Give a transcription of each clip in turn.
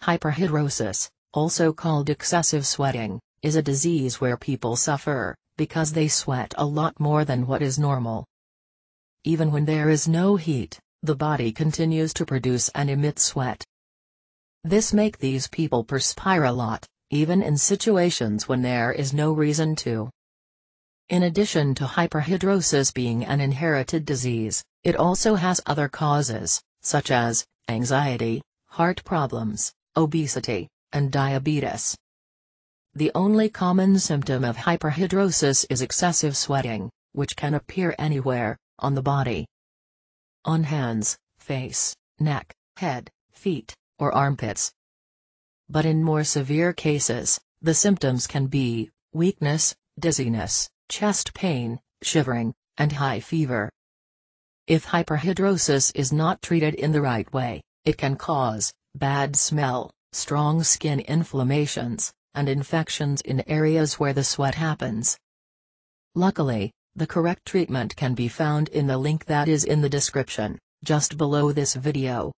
Hyperhidrosis, also called excessive sweating, is a disease where people suffer because they sweat a lot more than what is normal. Even when there is no heat, the body continues to produce and emit sweat. This makes these people perspire a lot, even in situations when there is no reason to. In addition to hyperhidrosis being an inherited disease, it also has other causes, such as anxiety, heart problems, obesity, and diabetes. The only common symptom of hyperhidrosis is excessive sweating, which can appear anywhere on the body. On hands, face, neck, head, feet, or armpits. But in more severe cases, the symptoms can be weakness, dizziness, chest pain, shivering, and high fever. If hyperhidrosis is not treated in the right way, it can cause bad smell, strong skin inflammations, and infections in areas where the sweat happens. Luckily, the correct treatment can be found in the link that is in the description, just below this video.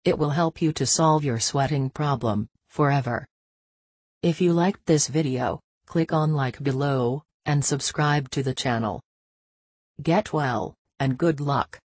It will help you to solve your sweating problem forever. If you liked this video, click on like below, and subscribe to the channel. Get well, and good luck.